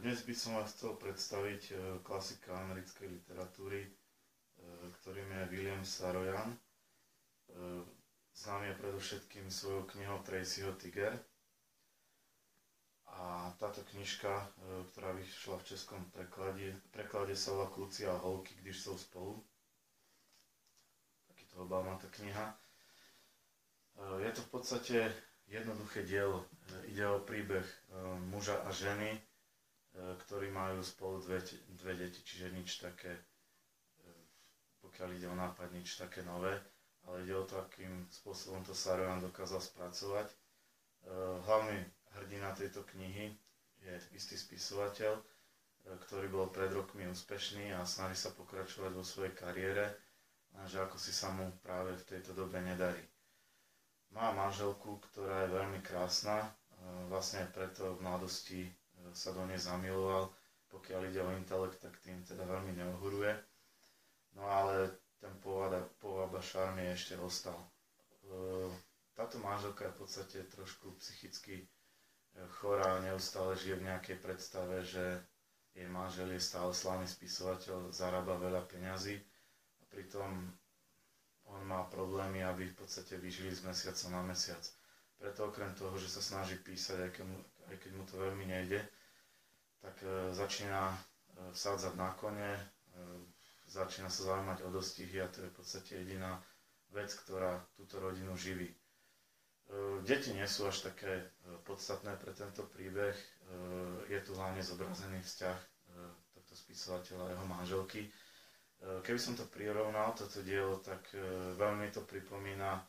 Dnes by som vás chcel predstaviť klasika americkej literatúry, ktorým je William Saroyan. Známy je predovšetkým svojou knihou Tracyho Tiger. A táto knižka, ktorá vyšla v českom preklade sa volá Kluci a holky, když sú spolu. Takýto obal má tá kniha. Je to v podstate jednoduché dielo. Ide o príbeh muža a ženy, ktorí majú spolu dve deti, čiže nič také, pokiaľ ide o nápad, nič také nové, ale ide o to, akým spôsobom to Saroyan dokázal spracovať. Hlavný hrdina tejto knihy je istý spisovateľ, ktorý bol pred rokmi úspešný a snaží sa pokračovať vo svojej kariére, lenže ako si sa mu práve v tejto dobe nedarí. Má manželku, ktorá je veľmi krásna, vlastne preto v mladosti sa do nej zamiloval. Pokiaľ ide o intelekt, tak tým teda veľmi neohuruje. No ale ten pôvab a šarm je ešte ostal. Táto manželka je v podstate trošku psychicky chorá, neustále žije v nejakej predstave, že jej manžel je stále slávny spisovateľ, zarába veľa peňazí a pritom on má problémy, aby v podstate vyžili z mesiaca na mesiac. Preto okrem toho, že sa snaží písať, aj keď mu to veľmi nejde, tak začína vsádzať na kone, začína sa zaujímať o dostihy a to je v podstate jediná vec, ktorá túto rodinu živí. Deti nie sú až také podstatné pre tento príbeh. Je tu hlavne zobrazený vzťah tohto spisovateľa a jeho manželky. Keby som to prirovnal, toto dielo, tak veľmi to pripomína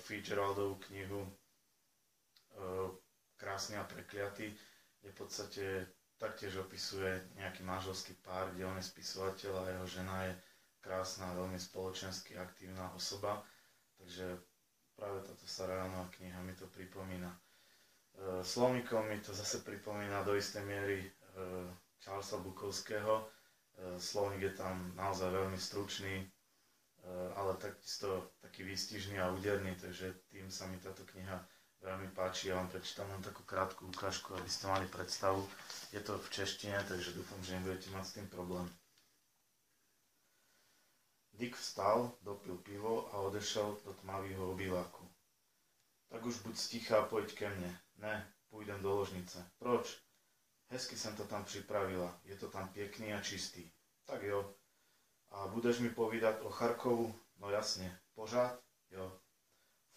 Fitzgeraldovú knihu Krásny a prekliatý, kde v podstate taktiež opisuje nejaký manželský pár, kde on je spisovateľ a jeho žena je krásna, veľmi spoločensky aktívna osoba. Takže práve táto Saroyanová kniha mi to pripomína. Slovníkom mi to zase pripomína do istej miery Charlesa Bukowského. Slovník je tam naozaj veľmi stručný, ale takisto taký výstižný a úderný, takže tým sa mi táto kniha veľmi páči. Ja vám prečítam len takú krátku ukážku, aby ste mali predstavu. Je to v češtine, takže dúfam, že nebudete mať s tým problém. Dick vstal, dopil pivo a odešel do tmavého obýváku. Tak už buď sticha a poď ke mne. Ne, pôjdem do ložnice. Proč? Hezky som to tam pripravila. Je to tam pekný a čistý. Tak jo. A budeš mi povídať o Charkovu? No jasne. Pořád? Jo.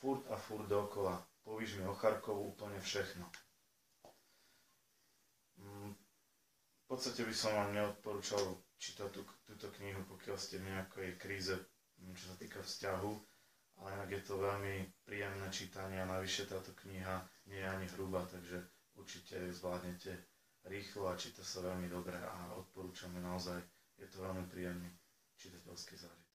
Furt a furt dookola. Povíš mi o Charkovu úplne všechno. V podstate by som vám neodporúčal čítať túto knihu, pokiaľ ste v nejakej kríze, čo sa týka vzťahu, ale inak je to veľmi príjemné čítanie a navyše táto kniha nie je ani hrubá, takže určite ju zvládnete rýchlo a číta sa veľmi dobre a odporúčam ju naozaj. Je to veľmi príjemný čitateľský zážitok.